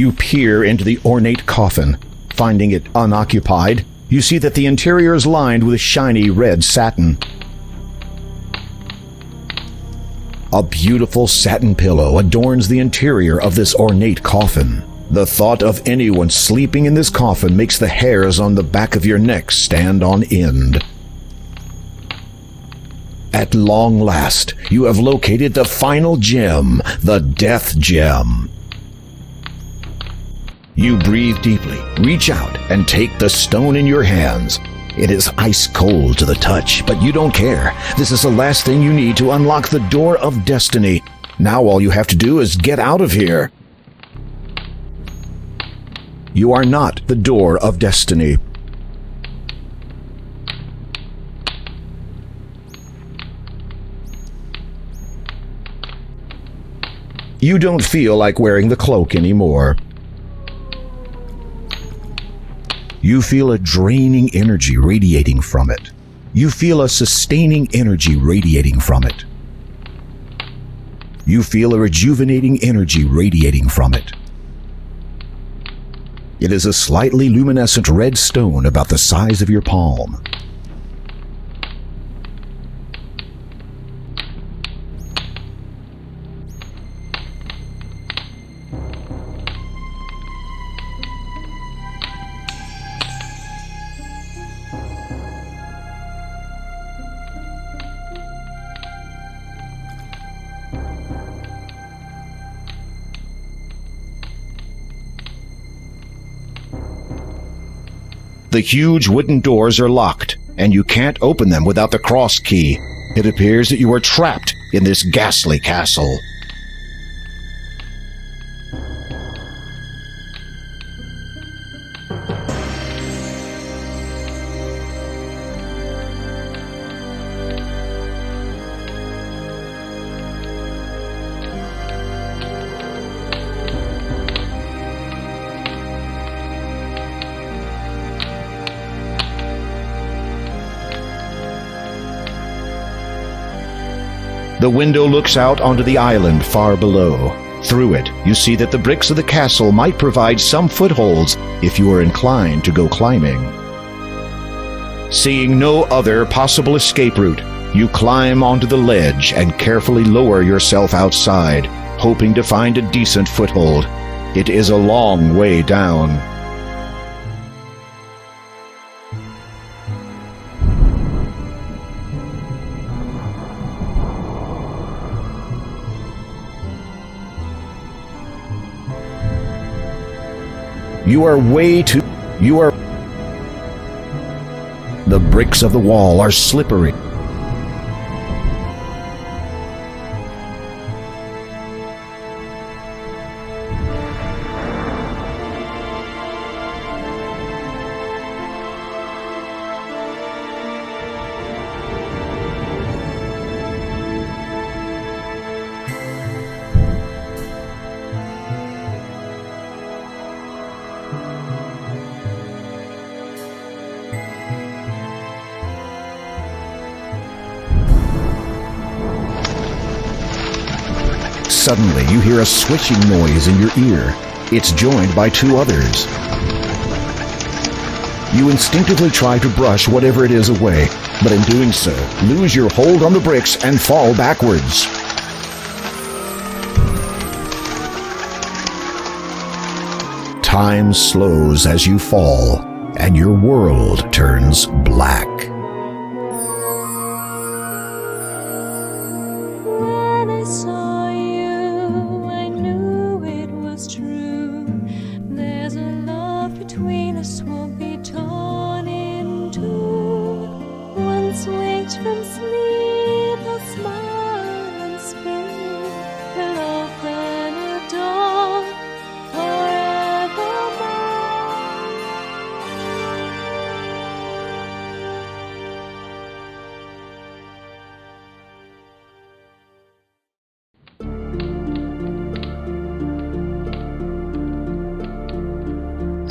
You peer into the ornate coffin. Finding it unoccupied, you see that the interior is lined with shiny red satin. A beautiful satin pillow adorns the interior of this ornate coffin. The thought of anyone sleeping in this coffin makes the hairs on the back of your neck stand on end. At long last, you have located the final gem, the Death Gem. You breathe deeply, reach out, and take the stone in your hands. It is ice cold to the touch, but you don't care. This is the last thing you need to unlock the door of destiny. Now all you have to do is get out of here. You are not the door of destiny. You don't feel like wearing the cloak anymore. You feel a draining energy radiating from it. You feel a sustaining energy radiating from it. You feel a rejuvenating energy radiating from it. It is a slightly luminescent red stone about the size of your palm. The huge wooden doors are locked, and you can't open them without the cross key. It appears that you are trapped in this ghastly castle. The window looks out onto the island far below. Through it, you see that the bricks of the castle might provide some footholds if you are inclined to go climbing. Seeing no other possible escape route, you climb onto the ledge and carefully lower yourself outside, hoping to find a decent foothold. It is a long way down. The bricks of the wall are slippery. Suddenly, you hear a swishing noise in your ear. It's joined by two others. You instinctively try to brush whatever it is away, but in doing so, lose your hold on the bricks and fall backwards. Time slows as you fall, and your world turns black. When I saw you, I knew it was true. There's a love between us won't be torn in two. Once waked from sleep, I'll smile and speak. We'll open a door forevermore.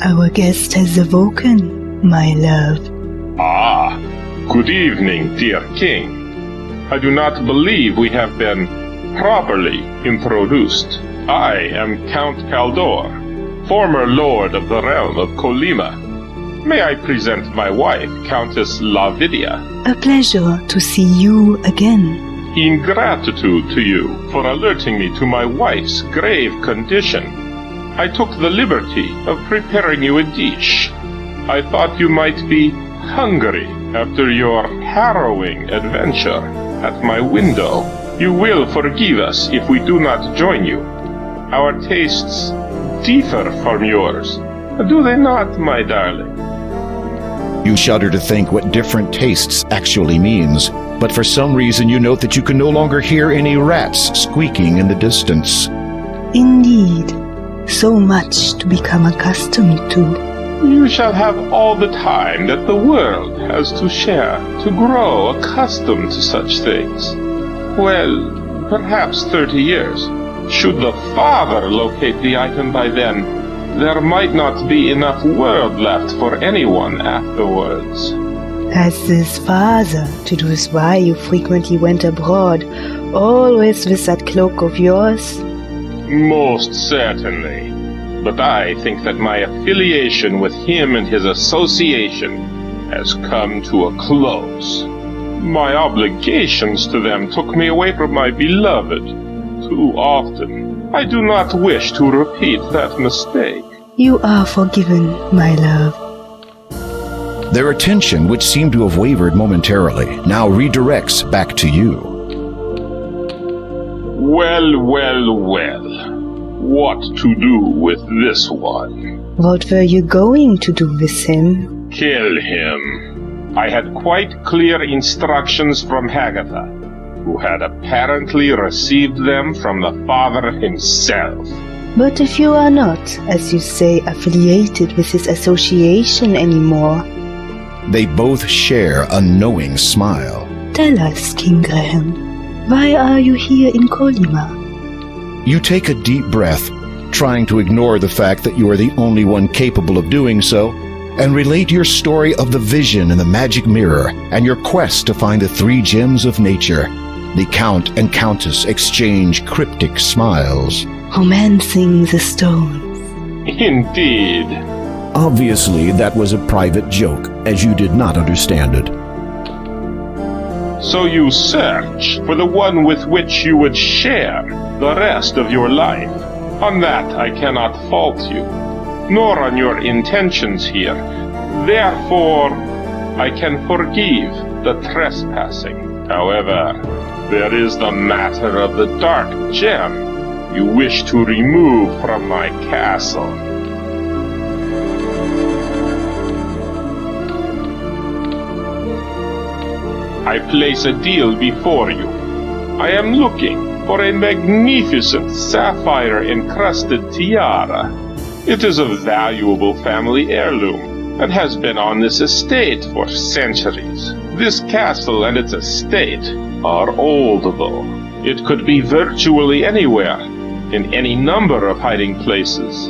Our guest has awoken, my love. Ah, good evening, dear king. I do not believe we have been properly introduced. I am Count Caldor, former lord of the realm of Colima. May I present my wife, Countess Lavidia? A pleasure to see you again. In gratitude to you for alerting me to my wife's grave condition, I took the liberty of preparing you a dish. I thought you might be hungry after your harrowing adventure at my window. You will forgive us if we do not join you. Our tastes differ from yours, do they not, my darling? You shudder to think what different tastes actually means, but for some reason you note that you can no longer hear any rats squeaking in the distance. Indeed, so much to become accustomed to. You shall have all the time that the world has to share to grow accustomed to such things. Well, perhaps 30 years. Should the father locate the item by then, there might not be enough world left for anyone afterwards. Has this father to do with why you frequently went abroad, always with that cloak of yours? Most certainly. But I think that my affiliation with him and his association has come to a close. My obligations to them took me away from my beloved too often. I do not wish to repeat that mistake. You are forgiven, my love. Their attention, which seemed to have wavered momentarily, now redirects back to you. Well, well, well. What to do with this one? What were you going to do with him? Kill him. I had quite clear instructions from Hagatha, who had apparently received them from the father himself. But if you are not, as you say, affiliated with his association anymore... They both share a knowing smile. Tell us, King Graham, why are you here in Colima? You take a deep breath, trying to ignore the fact that you are the only one capable of doing so, and relate your story of the vision in the magic mirror and your quest to find the 3 gems of nature. The Count and Countess exchange cryptic smiles. Romancing the stones. Indeed. Obviously, that was a private joke, as you did not understand it. So you search for the one with which you would share the rest of your life. On that I cannot fault you, nor on your intentions here. Therefore, I can forgive the trespassing. However, there is the matter of the dark gem you wish to remove from my castle. I place a deal before you. I am looking for a magnificent sapphire-encrusted tiara. It is a valuable family heirloom and has been on this estate for centuries. This castle and its estate are oldable. It could be virtually anywhere, in any number of hiding places.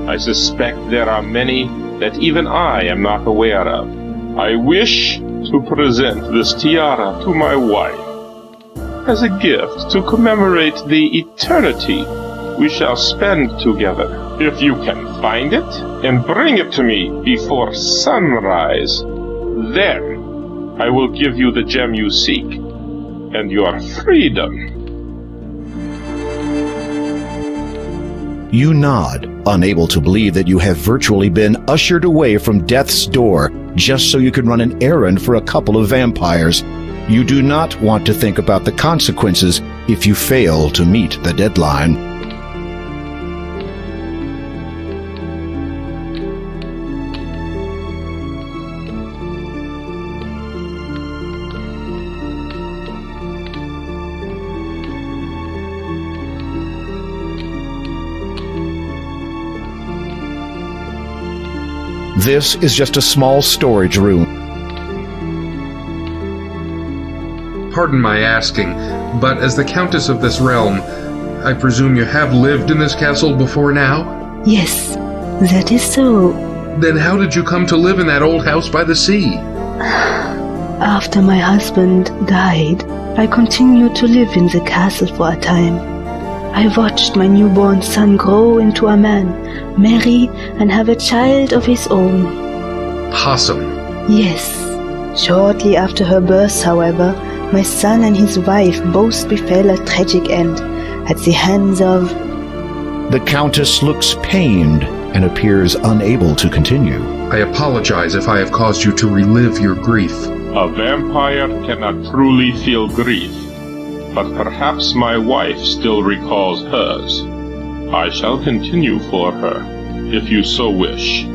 I suspect there are many that even I am not aware of. I wish to present this tiara to my wife as a gift to commemorate the eternity we shall spend together. If you can find it and bring it to me before sunrise, then I will give you the gem you seek and your freedom. You nod, unable to believe that you have virtually been ushered away from death's door just so you can run an errand for a couple of vampires. You do not want to think about the consequences if you fail to meet the deadline. This is just a small storage room. Pardon my asking, but as the Countess of this realm, I presume you have lived in this castle before now? Yes, that is so. Then how did you come to live in that old house by the sea? After my husband died, I continued to live in the castle for a time. I watched my newborn son grow into a man, marry and have a child of his own. Possum. Yes. Shortly after her birth, however, my son and his wife both befell a tragic end at the hands of... The Countess looks pained and appears unable to continue. I apologize if I have caused you to relive your grief. A vampire cannot truly feel grief, but perhaps my wife still recalls hers. I shall continue for her, if you so wish.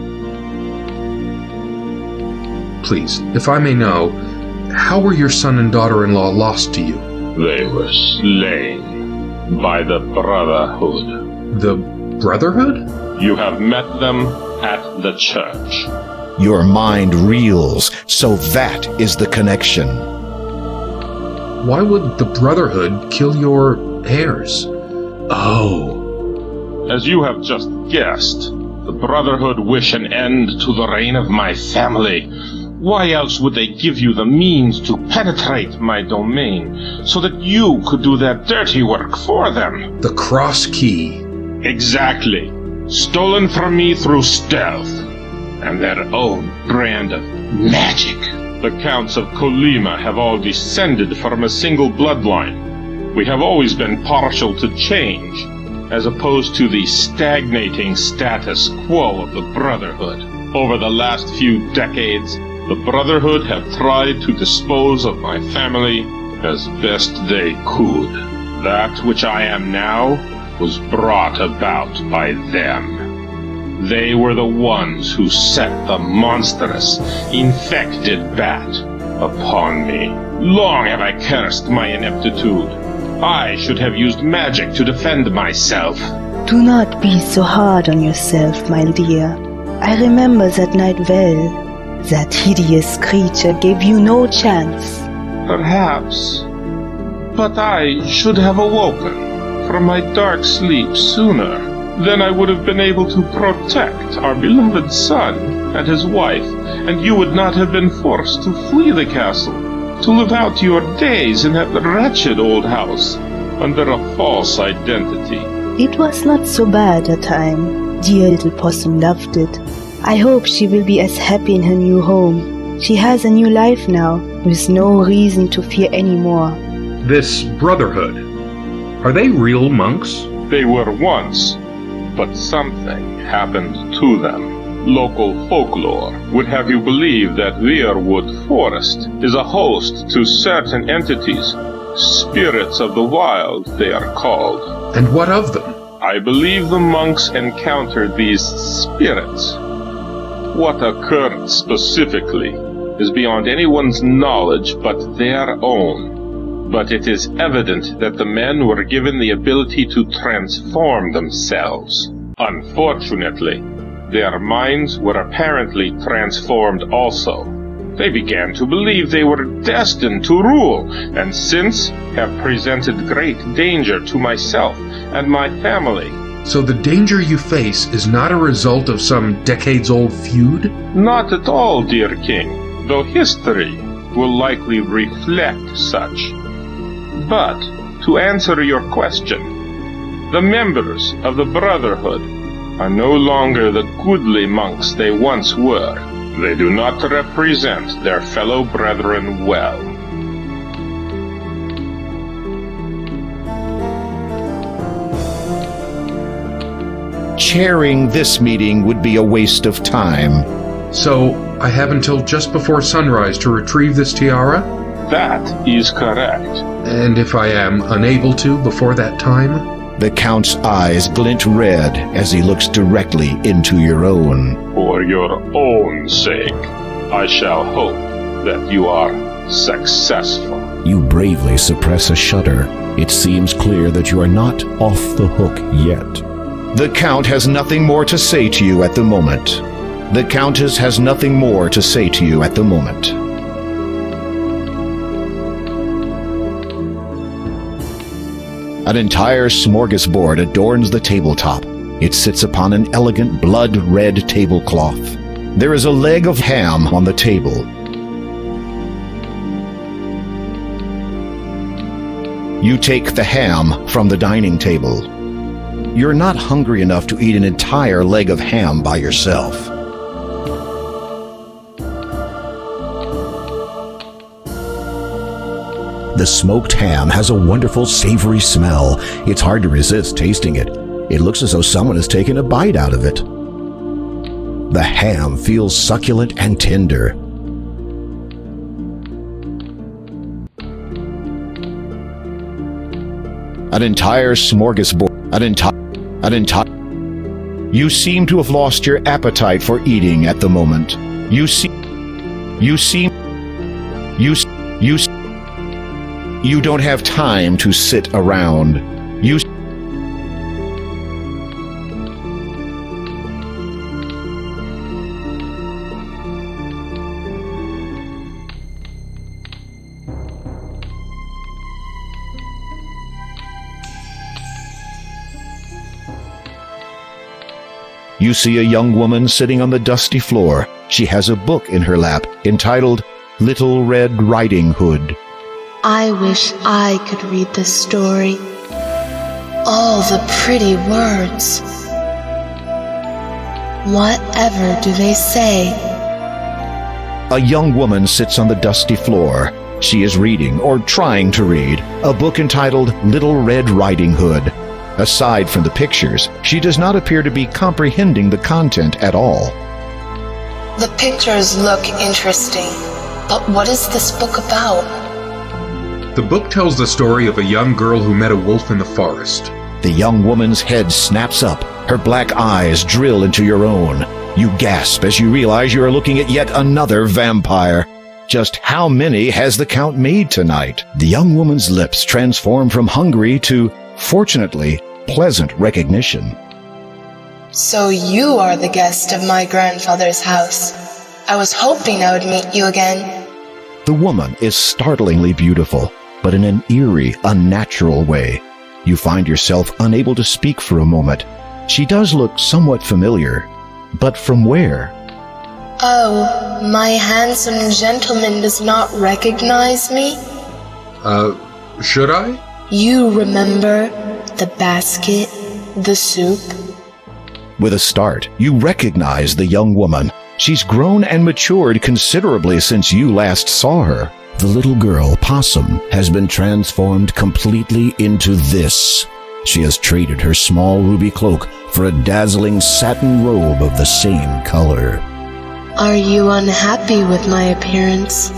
Please, if I may know, how were your son and daughter-in-law lost to you? They were slain by the Brotherhood. The Brotherhood? You have met them at the church. Your mind reels, so that is the connection. Why would the Brotherhood kill your heirs? Oh. As you have just guessed, the Brotherhood wish an end to the reign of my family. Why else would they give you the means to penetrate my domain, so that you could do their dirty work for them? The Cross Key. Exactly. Stolen from me through stealth, and their own brand of magic. The Counts of Colima have all descended from a single bloodline. We have always been partial to change, as opposed to the stagnating status quo of the Brotherhood. Over the last few decades, the Brotherhood have tried to dispose of my family as best they could. That which I am now was brought about by them. They were the ones who set the monstrous, infected bat upon me. Long have I cursed my ineptitude. I should have used magic to defend myself. Do not be so hard on yourself, my dear. I remember that night well. That hideous creature gave you no chance. Perhaps. But I should have awoken from my dark sleep sooner. Then I would have been able to protect our beloved son and his wife, and you would not have been forced to flee the castle, to live out your days in that wretched old house under a false identity. It was not so bad a time. Dear little Possum loved it. I hope she will be as happy in her new home. She has a new life now, with no reason to fear any more. This Brotherhood, are they real monks? They were once, but something happened to them. Local folklore would have you believe that Weirwood Forest is a host to certain entities. Spirits of the wild, they are called. And what of them? I believe the monks encountered these spirits. What occurred specifically is beyond anyone's knowledge but their own. But it is evident that the men were given the ability to transform themselves. Unfortunately, their minds were apparently transformed also. They began to believe they were destined to rule, and since have presented great danger to myself and my family. So the danger you face is not a result of some decades-old feud? Not at all, dear king, though history will likely reflect such. But, to answer your question, the members of the Brotherhood are no longer the goodly monks they once were. They do not represent their fellow brethren well. Chairing this meeting would be a waste of time. So, I have until just before sunrise to retrieve this tiara? That is correct. And if I am unable to before that time? The Count's eyes glint red as he looks directly into your own. For your own sake, I shall hope that you are successful. You bravely suppress a shudder. It seems clear that you are not off the hook yet. The Count has nothing more to say to you at the moment. The Countess has nothing more to say to you at the moment. An entire smorgasbord adorns the tabletop. It sits upon an elegant blood-red tablecloth. There is a leg of ham on the table. You take the ham from the dining table. You're not hungry enough to eat an entire leg of ham by yourself. The smoked ham has a wonderful savory smell. It's hard to resist tasting it. It looks as though someone has taken a bite out of it. The ham feels succulent and tender. An entire smorgasbord. You seem to have lost your appetite for eating at the moment. You don't have time to sit around. You see a young woman sitting on the dusty floor. She has a book in her lap entitled Little Red Riding Hood. I wish I could read this story. All the pretty words. Whatever do they say? A young woman sits on the dusty floor. She is reading, or trying to read, a book entitled Little Red Riding Hood. Aside from the pictures, she does not appear to be comprehending the content at all. The pictures look interesting, but what is this book about? The book tells the story of a young girl who met a wolf in the forest. The young woman's head snaps up. Her black eyes drill into your own. You gasp as you realize you are looking at yet another vampire. Just how many has the count made tonight? The young woman's lips transform from hungry to, fortunately, pleasant recognition. So you are the guest of my grandfather's house. I was hoping I would meet you again. The woman is startlingly beautiful, but in an eerie, unnatural way. You find yourself unable to speak for a moment. She does look somewhat familiar, but from where? Oh, my handsome gentleman does not recognize me? Should I? You remember the basket, the soup? With a start, you recognize the young woman. She's grown and matured considerably since you last saw her. The little girl, Possum, has been transformed completely into this. She has traded her small ruby cloak for a dazzling satin robe of the same color. Are you unhappy with my appearance?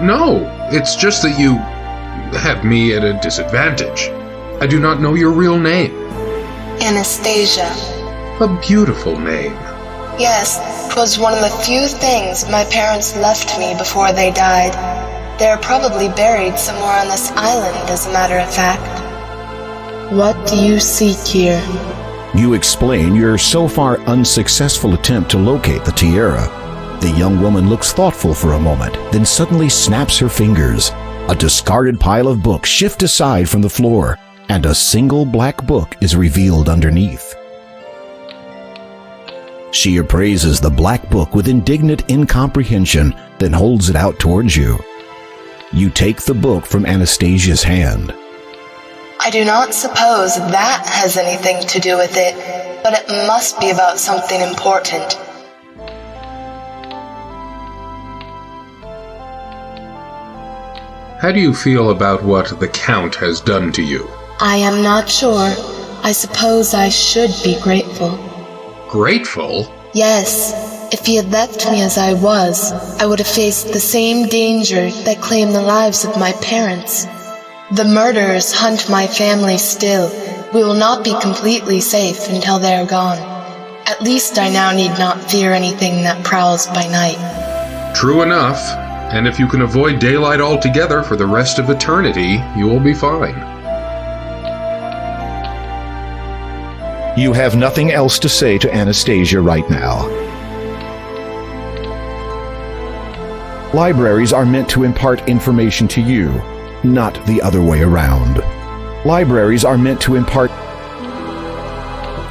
No, it's just that you have me at a disadvantage. I do not know your real name. Anastasia. A beautiful name. Yes, 'twas one of the few things my parents left me before they died. They're probably buried somewhere on this island, as a matter of fact. What do you seek here? You explain your so far unsuccessful attempt to locate the tiara. The young woman looks thoughtful for a moment, then suddenly snaps her fingers. A discarded pile of books shift aside from the floor, and a single black book is revealed underneath. She appraises the black book with indignant incomprehension, then holds it out towards you. You take the book from Anastasia's hand. I do not suppose that has anything to do with it, but it must be about something important. How do you feel about what the Count has done to you? I am not sure. I suppose I should be grateful. Grateful? Yes. If he had left me as I was, I would have faced the same danger that claimed the lives of my parents. The murderers hunt my family still. We will not be completely safe until they are gone. At least I now need not fear anything that prowls by night. True enough. And if you can avoid daylight altogether for the rest of eternity, you will be fine. You have nothing else to say to Anastasia right now. Libraries are meant to impart information to you, not the other way around. Libraries are meant to impart...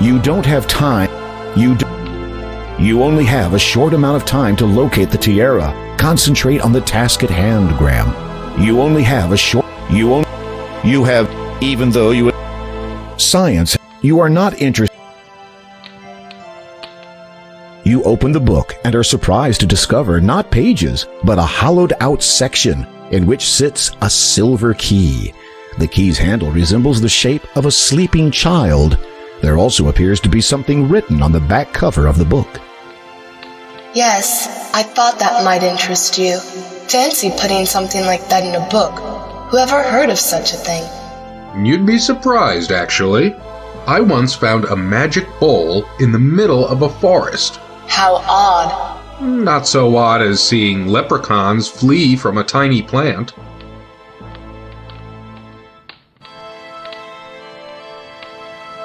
You don't have time. You only have a short amount of time to locate the tiara. Concentrate on the task at hand, Graham. You only have a short... You have, even though you... Science, you are not interested. You open the book and are surprised to discover not pages, but a hollowed-out section in which sits a silver key. The key's handle resembles the shape of a sleeping child. There also appears to be something written on the back cover of the book. Yes, I thought that might interest you. Fancy putting something like that in a book. Who ever heard of such a thing? You'd be surprised, actually. I once found a magic bowl in the middle of a forest. How odd. Not so odd as seeing leprechauns flee from a tiny plant.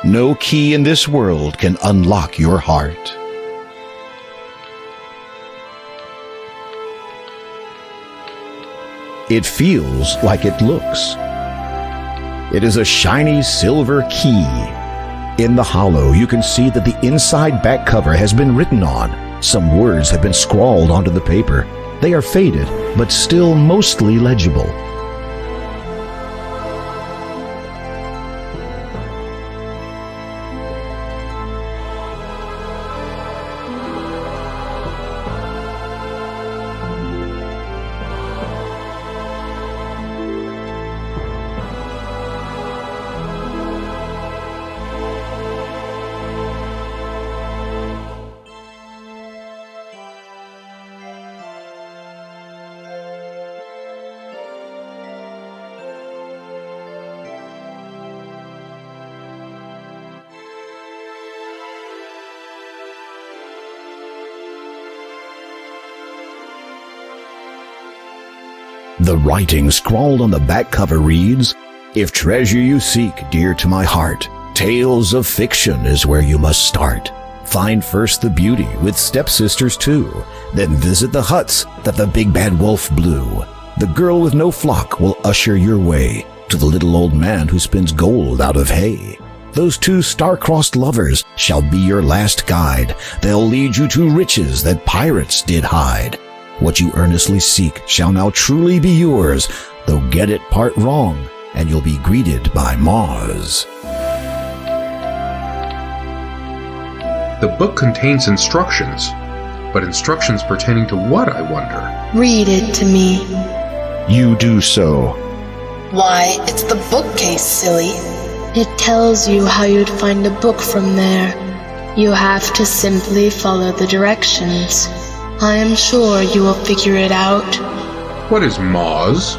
No key in this world can unlock your heart. It feels like it looks. It is a shiny silver key. In the hollow, you can see that the inside back cover has been written on. Some words have been scrawled onto the paper. They are faded, but still mostly legible. The writing scrawled on the back cover reads, "If treasure you seek, dear to my heart, tales of fiction is where you must start. Find first the beauty with stepsisters too, then visit the huts that the big bad wolf blew. The girl with no flock will usher your way to the little old man who spins gold out of hay. Those two star-crossed lovers shall be your last guide. They'll lead you to riches that pirates did hide. What you earnestly seek shall now truly be yours, though get it part wrong, and you'll be greeted by Mars." The book contains instructions, but instructions pertaining to what, I wonder? Read it to me. You do so. Why, it's the bookcase, silly. It tells you how you'd find a book from there. You have to simply follow the directions. I am sure you will figure it out. What is Mars?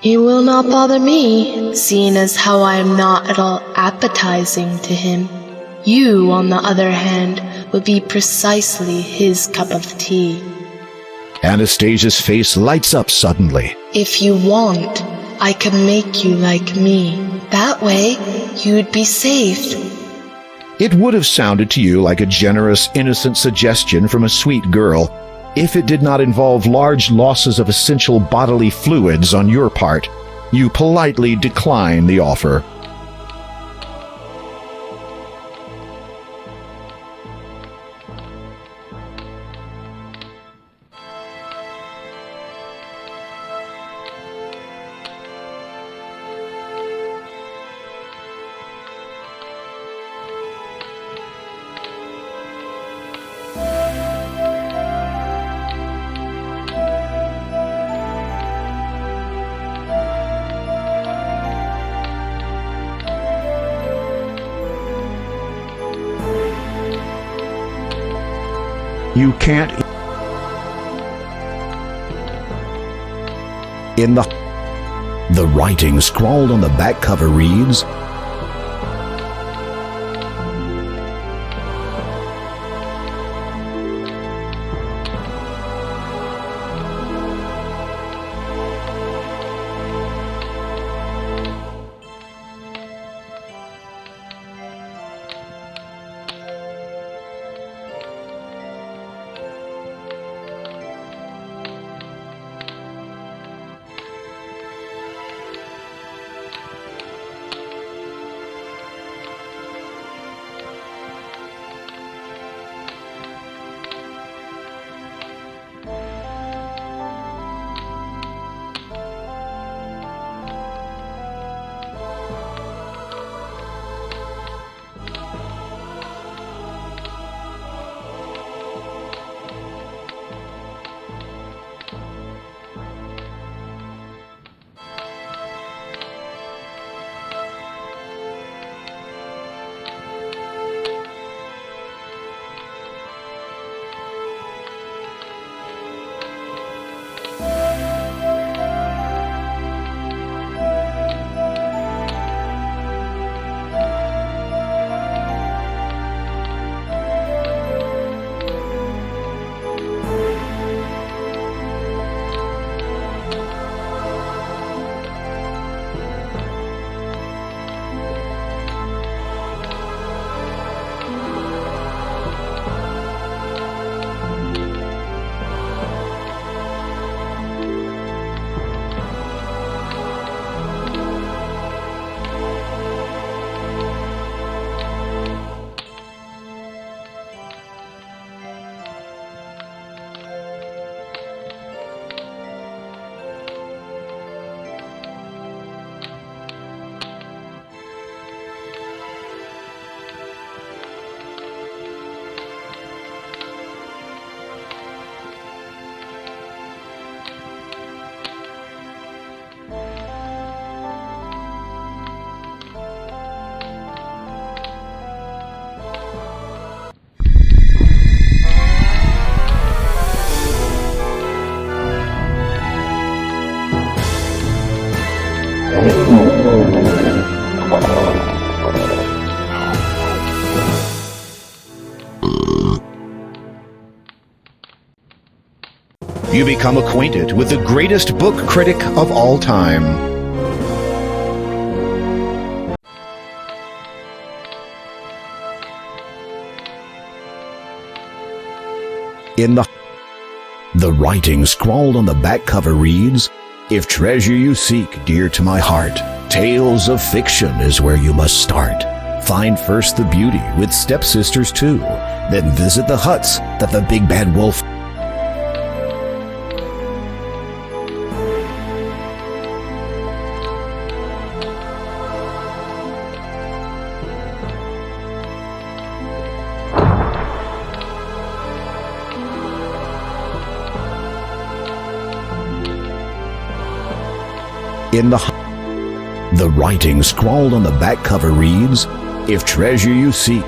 You will not bother me, seeing as how I am not at all appetizing to him. You, on the other hand, would be precisely his cup of tea. Anastasia's face lights up suddenly. If you want, I can make you like me. That way, you'd be safe. It would have sounded to you like a generous, innocent suggestion from a sweet girl if it did not involve large losses of essential bodily fluids on your part. You politely decline the offer. You can't. In the writing scrawled on the back cover reads, you become acquainted with the greatest book critic of all time. In the writing scrawled on the back cover reads, "If treasure you seek, dear to my heart, tales of fiction is where you must start. Find first the beauty with stepsisters too, then visit the huts that the big bad wolf." In the writing scrawled on the back cover reads, "If treasure you seek."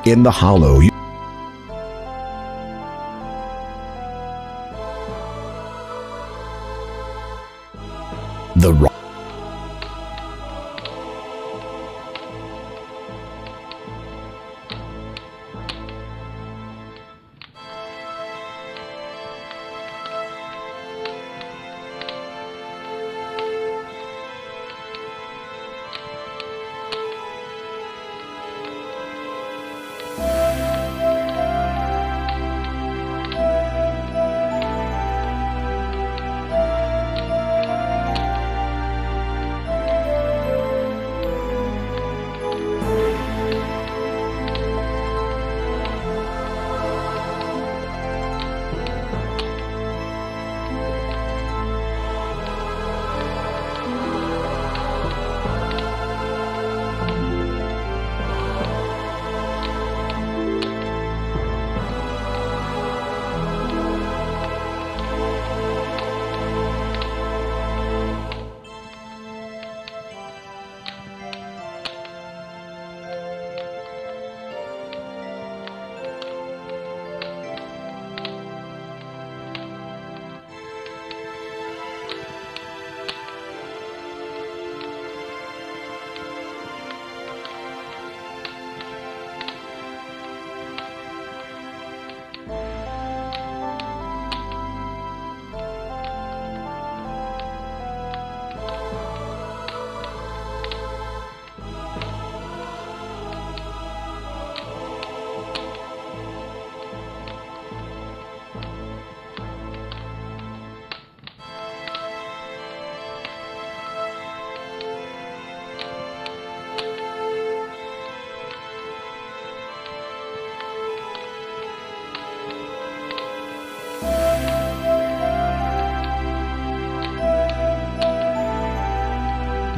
In the hollow, the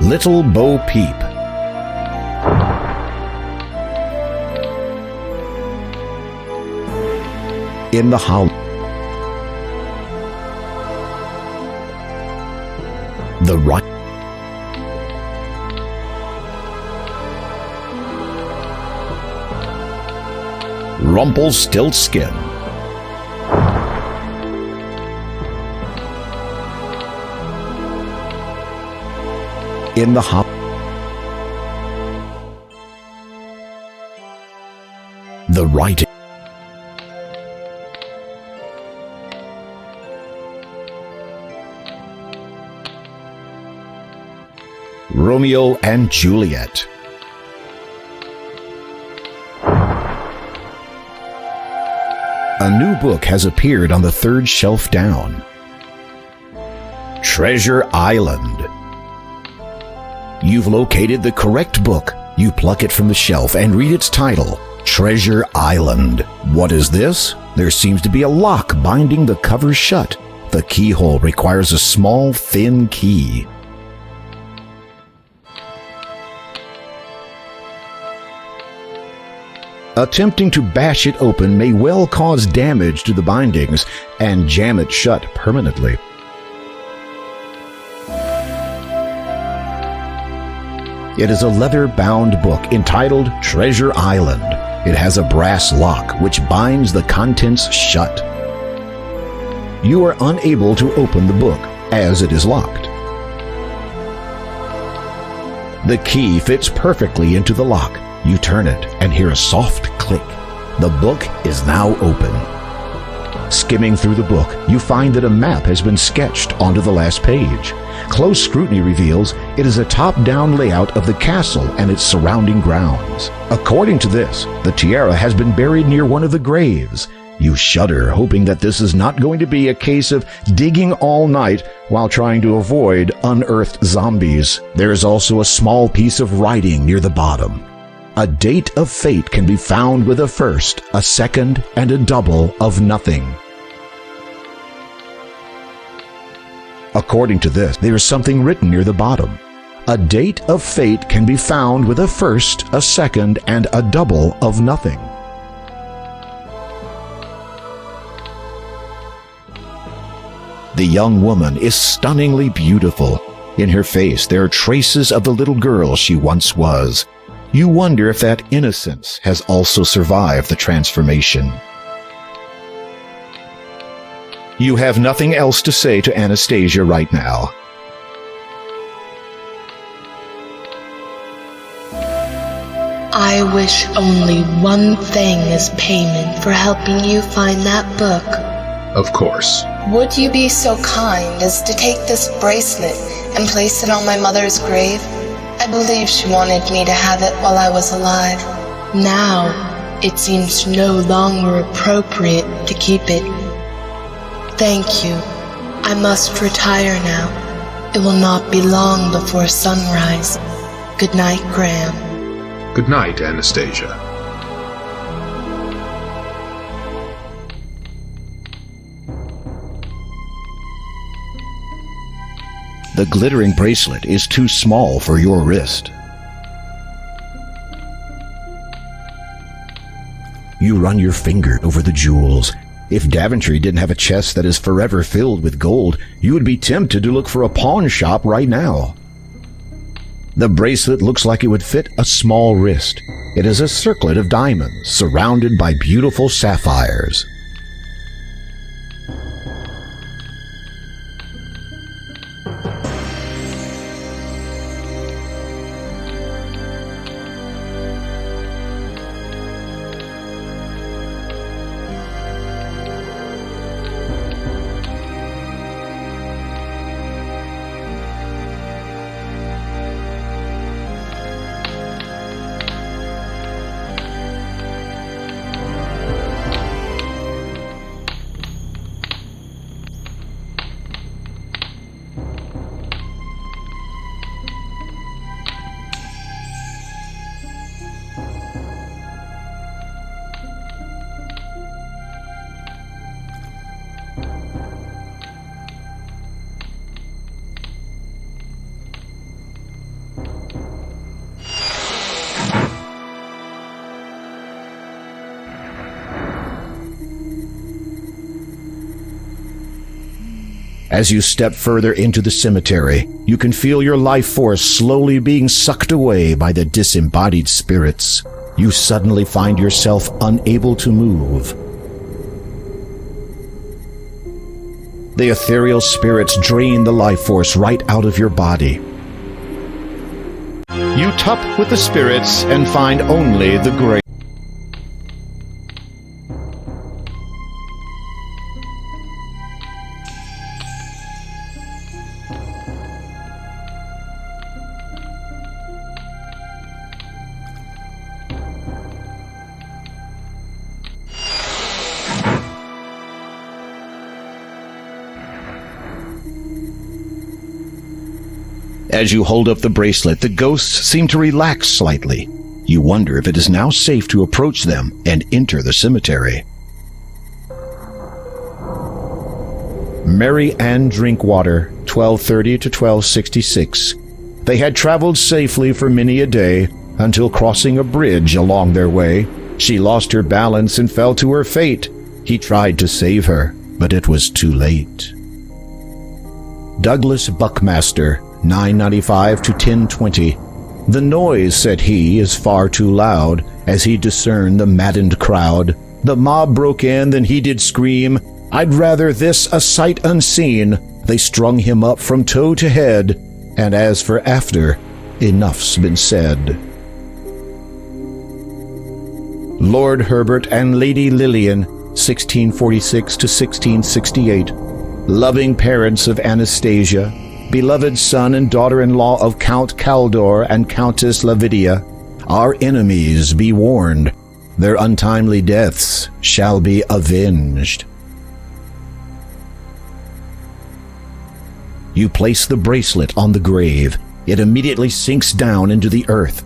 Little Bo Peep. In the hollow, the right, Rumpelstiltskin. In the hop, the writing, Romeo and Juliet. A new book has appeared on the third shelf down. Treasure Island. You've located the correct book. You pluck it from the shelf and read its title, Treasure Island. What is this? There seems to be a lock binding the cover shut. The keyhole requires a small, thin key. Attempting to bash it open may well cause damage to the bindings and jam it shut permanently. It is a leather-bound book entitled Treasure Island. It has a brass lock which binds the contents shut. You are unable to open the book as it is locked. The key fits perfectly into the lock. You turn it and hear a soft click. The book is now open. Skimming through the book, you find that a map has been sketched onto the last page. Close scrutiny reveals it is a top-down layout of the castle and its surrounding grounds. According to this, the tiara has been buried near one of the graves. You shudder, hoping that this is not going to be a case of digging all night while trying to avoid unearthed zombies. There is also a small piece of writing near the bottom. A date of fate can be found with a first, a second, and a double of nothing. According to this, there is something written near the bottom. A date of fate can be found with a first, a second, and a double of nothing. The young woman is stunningly beautiful. In her face, there are traces of the little girl she once was. You wonder if that innocence has also survived the transformation. You have nothing else to say to Anastasia right now. I wish only one thing as payment for helping you find that book. Of course. Would you be so kind as to take this bracelet and place it on my mother's grave? I believe she wanted me to have it while I was alive. Now, it seems no longer appropriate to keep it. Thank you. I must retire now. It will not be long before sunrise. Good night, Graham. Good night, Anastasia. The glittering bracelet is too small for your wrist. You run your finger over the jewels. If Daventry didn't have a chest that is forever filled with gold, you would be tempted to look for a pawn shop right now. The bracelet looks like it would fit a small wrist. It is a circlet of diamonds surrounded by beautiful sapphires. As you step further into the cemetery, you can feel your life force slowly being sucked away by the disembodied spirits. You suddenly find yourself unable to move. The ethereal spirits drain the life force right out of your body. You tup with the spirits and find only the grave. As you hold up the bracelet, the ghosts seem to relax slightly. You wonder if it is now safe to approach them and enter the cemetery. Mary Ann Drinkwater, 1230 to 1266. They had traveled safely for many a day until crossing a bridge along their way. She lost her balance and fell to her fate. He tried to save her, but it was too late. Douglas Buckmaster, 995 to 1020. "The noise," said he, "is far too loud." As he discerned the maddened crowd, the mob broke in, then he did scream, "I'd rather this a sight unseen." They strung him up from toe to head, and as for after, enough's been said. Lord Herbert and Lady Lillian, 1646 to 1668, loving parents of Anastasia, beloved son and daughter-in-law of Count Caldor and Countess Lavidia, our enemies be warned, their untimely deaths shall be avenged. You place the bracelet on the grave. It immediately sinks down into the earth.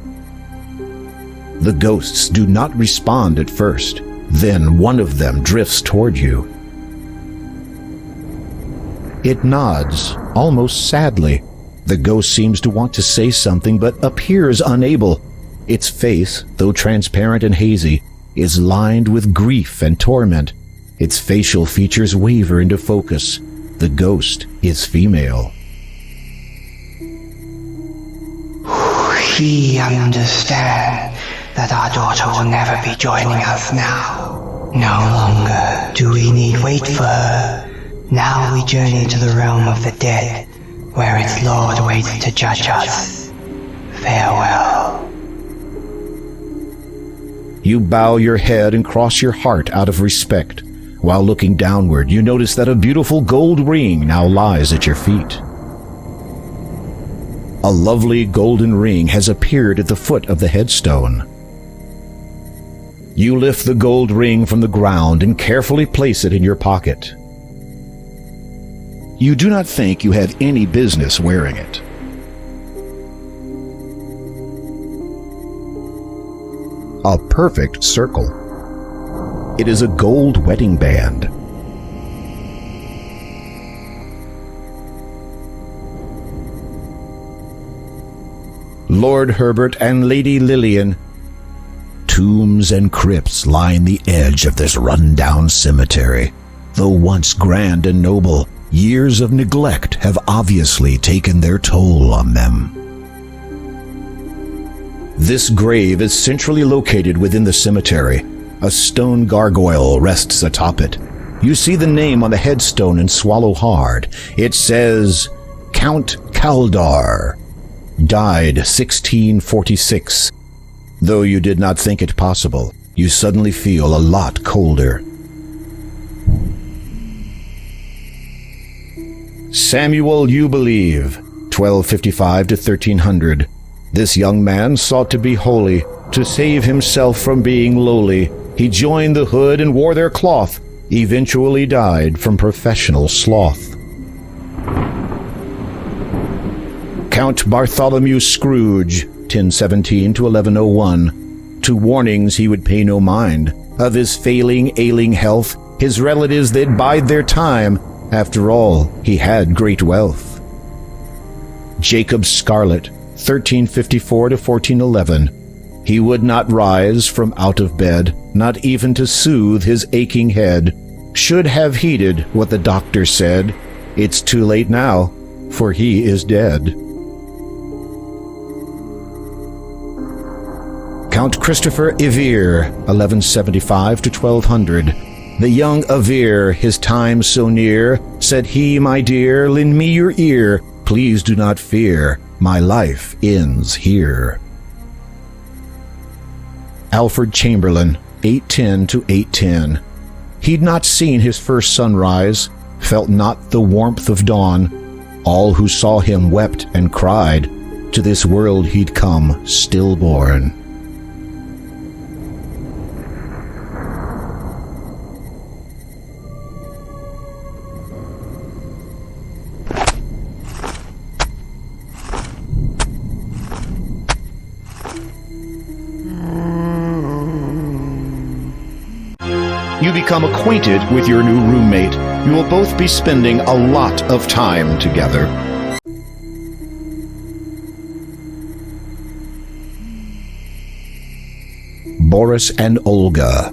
The ghosts do not respond at first. Then one of them drifts toward you. It nods, almost sadly. The ghost seems to want to say something but appears unable. Its face, though transparent and hazy, is lined with grief and torment. Its facial features waver into focus. The ghost is female. We understand that our daughter will never be joining us now. No longer do we need wait for her. Now we journey to the realm of the dead, where its lord waits to judge us. Farewell. You bow your head and cross your heart out of respect. While looking downward, you notice that a beautiful gold ring now lies at your feet. A lovely golden ring has appeared at the foot of the headstone. You lift the gold ring from the ground and carefully place it in your pocket. You do not think you have any business wearing it. A perfect circle. It is a gold wedding band. Lord Herbert and Lady Lillian. Tombs and crypts line the edge of this run-down cemetery. Though once grand and noble, years of neglect have obviously taken their toll on them. This grave is centrally located within the cemetery. A stone gargoyle rests atop it. You see the name on the headstone and swallow hard. It says, Count Caldor. Died 1646. Though you did not think it possible, you suddenly feel a lot colder. Samuel You Believe, 1255 to 1300. This young man sought to be holy, to save himself from being lowly. He joined the hood and wore their cloth, eventually died from professional sloth. Count Bartholomew Scrooge, 1017 to 1101. To warnings he would pay no mind. Of his ailing health, his relatives they'd bide their time. After all, he had great wealth. Jacob Scarlett, 1354 to 1411. He would not rise from out of bed, not even to soothe his aching head. Should have heeded what the doctor said. It's too late now, for he is dead. Count Christopher Evere, 1175 to 1200. The young Evere, his time so near, said he, my dear, lend me your ear. Please do not fear, my life ends here. Alfred Chamberlain, 810 to 810. He'd not seen his first sunrise, felt not the warmth of dawn. All who saw him wept and cried. To this world he'd come stillborn. You become acquainted with your new roommate. You will both be spending a lot of time together. Boris and Olga.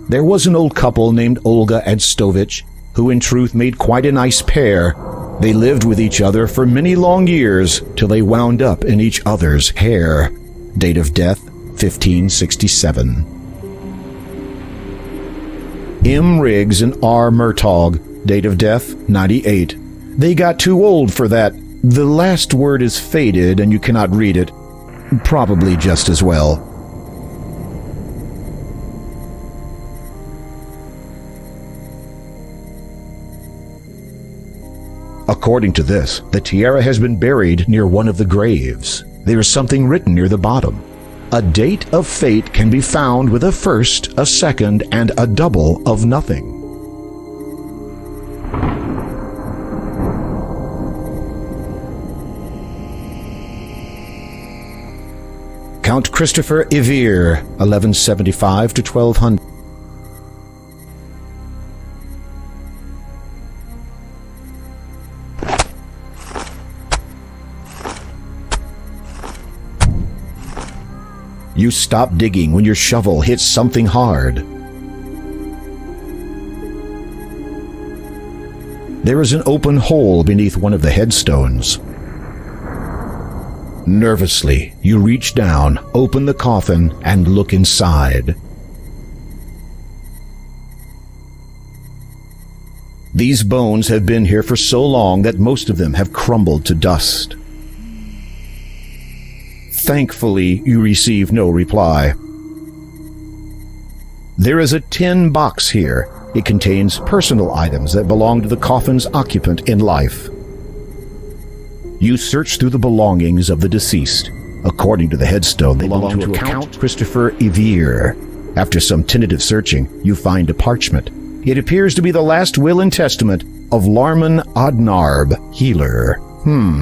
There was an old couple named Olga and Stovich, who in truth made quite a nice pair. They lived with each other for many long years till they wound up in each other's hair. Date of death, 1567. M. Riggs and R. Murtaugh, date of death, 98. They got too old for that. The last word is faded and you cannot read it. Probably just as well. According to this, the tiara has been buried near one of the graves. There is something written near the bottom. A date of fate can be found with a first, a second, and a double of nothing. Count Christopher Ivere, 1175 to 1200. You stop digging when your shovel hits something hard. There is an open hole beneath one of the headstones. Nervously, you reach down, open the coffin, and look inside. These bones have been here for so long that most of them have crumbled to dust. Thankfully, you receive no reply. There is a tin box here. It contains personal items that belong to the coffin's occupant in life. You search through the belongings of the deceased. According to the headstone, they belong to Count Christopher Ivere. After some tentative searching, you find a parchment. It appears to be the last will and testament of Larman Odnarb, healer.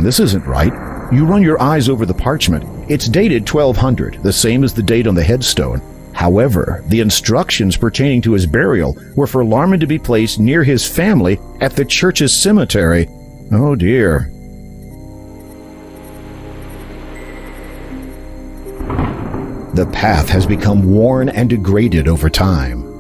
This isn't right. You run your eyes over the parchment. It's dated 1200, the same as the date on the headstone. However, the instructions pertaining to his burial were for Larman to be placed near his family at the church's cemetery. Oh dear. The path has become worn and degraded over time.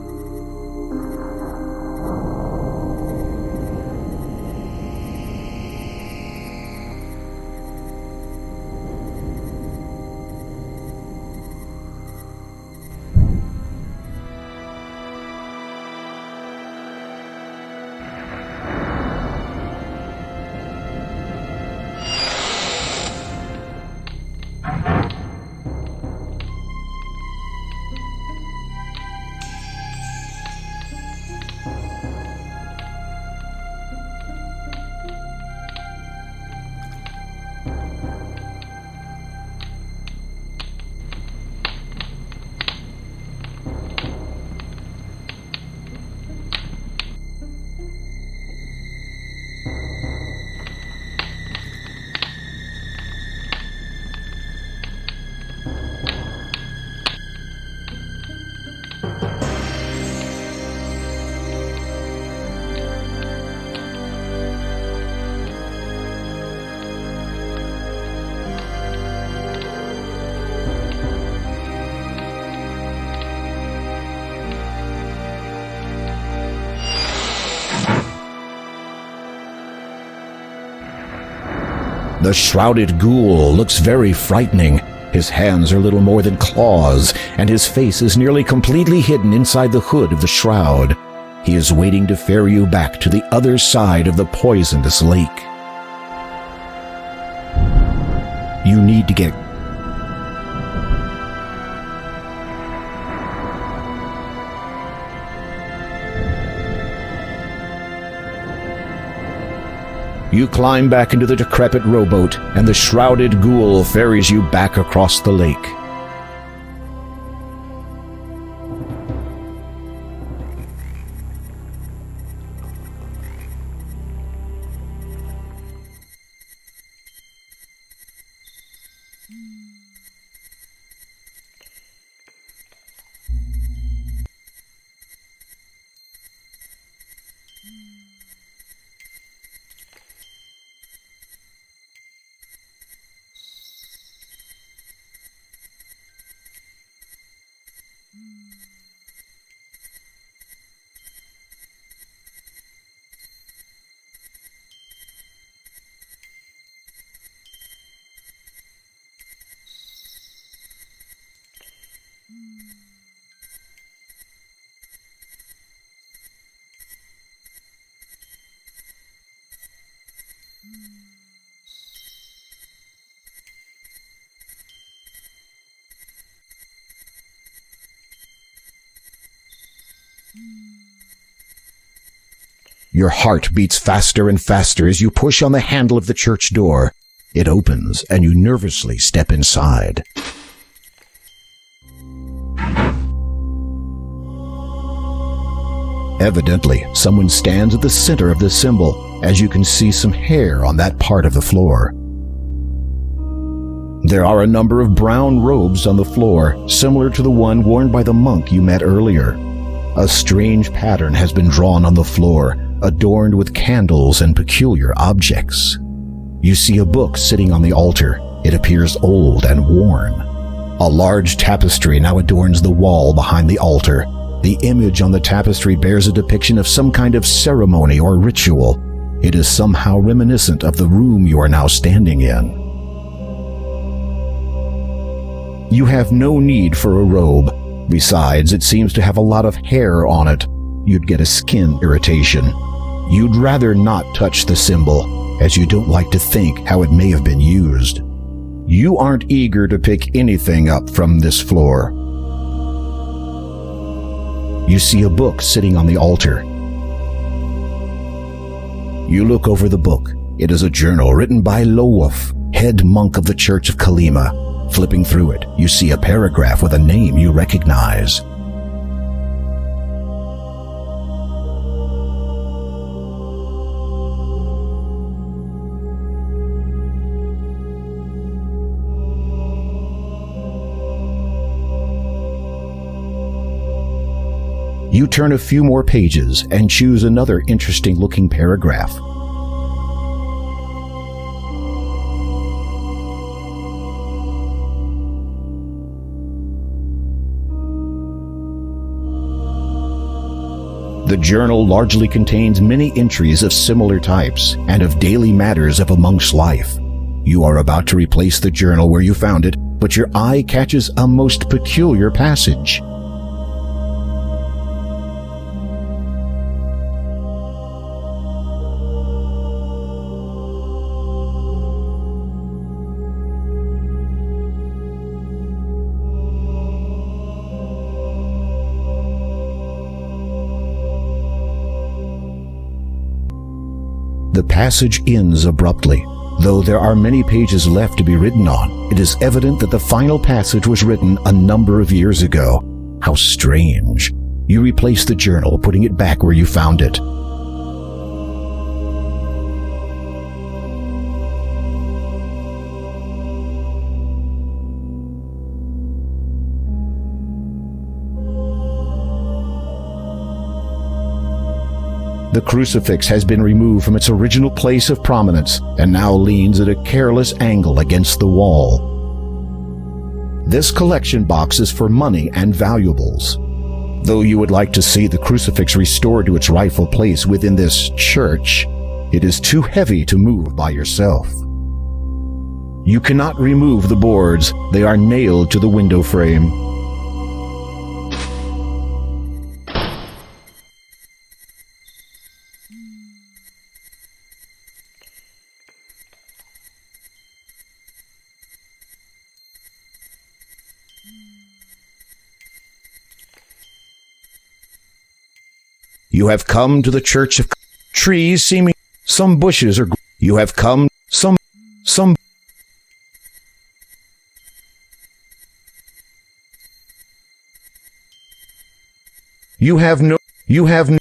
The shrouded ghoul looks very frightening. His hands are little more than claws, and his face is nearly completely hidden inside the hood of the shroud. He is waiting to ferry you back to the other side of the poisonous lake. You need to get You climb back into the decrepit rowboat, and the shrouded ghoul ferries you back across the lake. Your heart beats faster and faster as you push on the handle of the church door. It opens, and you nervously step inside. Evidently, someone stands at the center of the symbol, as you can see some hair on that part of the floor. There are a number of brown robes on the floor, similar to the one worn by the monk you met earlier. A strange pattern has been drawn on the floor, adorned with candles and peculiar objects. You see a book sitting on the altar. It appears old and worn. A large tapestry now adorns the wall behind the altar. The image on the tapestry bears a depiction of some kind of ceremony or ritual. It is somehow reminiscent of the room you are now standing in. You have no need for a robe. Besides, it seems to have a lot of hair on it. You'd get a skin irritation. You'd rather not touch the symbol, as you don't like to think how it may have been used. You aren't eager to pick anything up from this floor. You see a book sitting on the altar. You look over the book. It is a journal written by Lowolf, head monk of the Church of Kalima. Flipping through it, you see a paragraph with a name you recognize. You turn a few more pages and choose another interesting-looking paragraph. The journal largely contains many entries of similar types and of daily matters of a monk's life. You are about to replace the journal where you found it, but your eye catches a most peculiar passage. The passage ends abruptly. Though there are many pages left to be written on, it is evident that the final passage was written a number of years ago. How strange. You replace the journal, putting it back where you found it. The crucifix has been removed from its original place of prominence and now leans at a careless angle against the wall. This collection box is for money and valuables. Though you would like to see the crucifix restored to its rightful place within this church, it is too heavy to move by yourself. You cannot remove the boards. They are nailed to the window frame. You have come to the church of trees seeming some bushes are you have come some you have no you have no,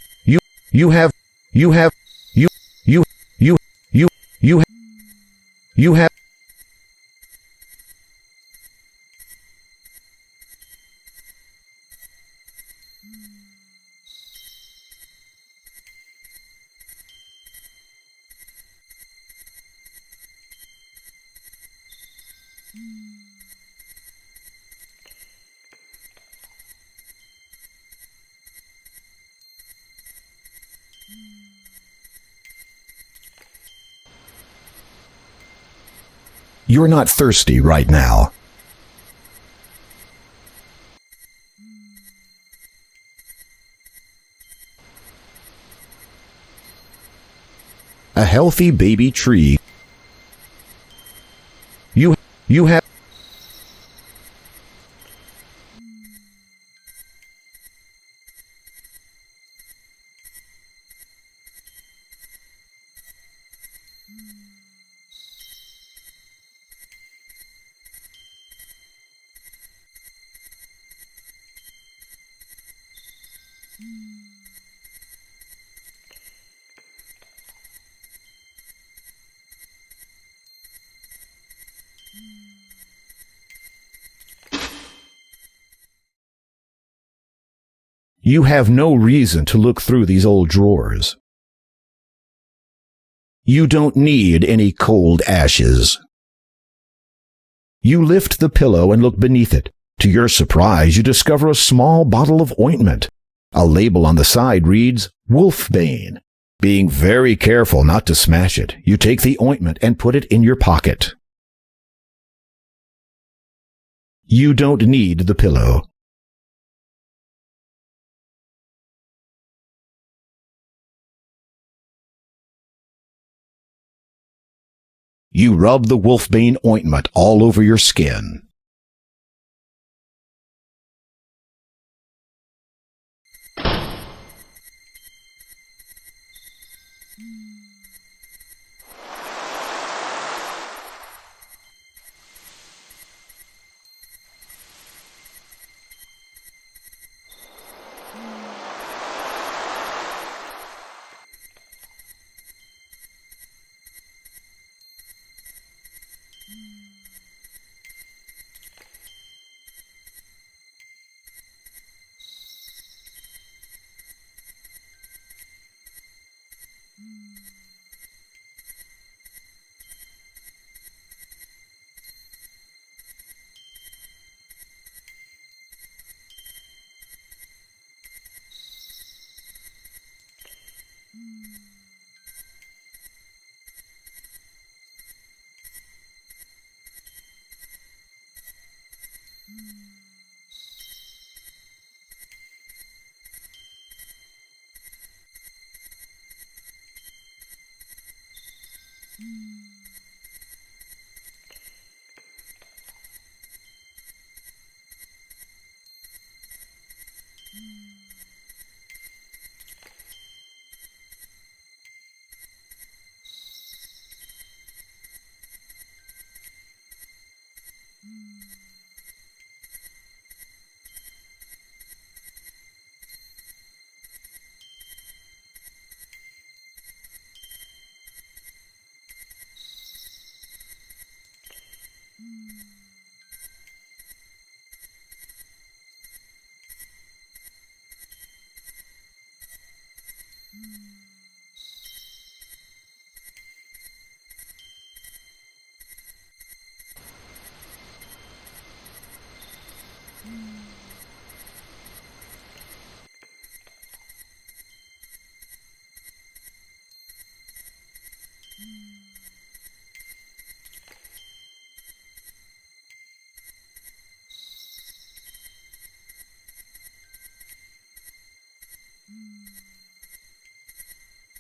you have you have you you you you you you have You're not thirsty right now. A healthy baby tree You have You have no reason to look through these old drawers. You don't need any cold ashes. You lift the pillow and look beneath it. To your surprise, you discover a small bottle of ointment. A label on the side reads, Wolfbane. Being very careful not to smash it, you take the ointment and put it in your pocket. You don't need the pillow. You rub the Wolfbane ointment all over your skin.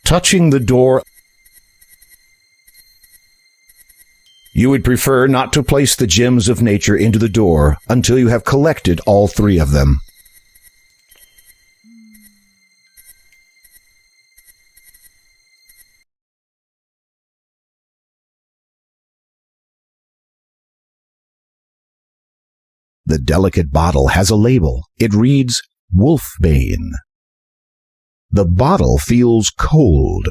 Touching the door, you would prefer not to place the gems of nature into the door until you have collected all 3 of them. The delicate bottle has a label. It reads, Wolfbane. The bottle feels cold.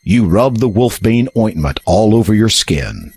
You rub the wolfbane ointment all over your skin.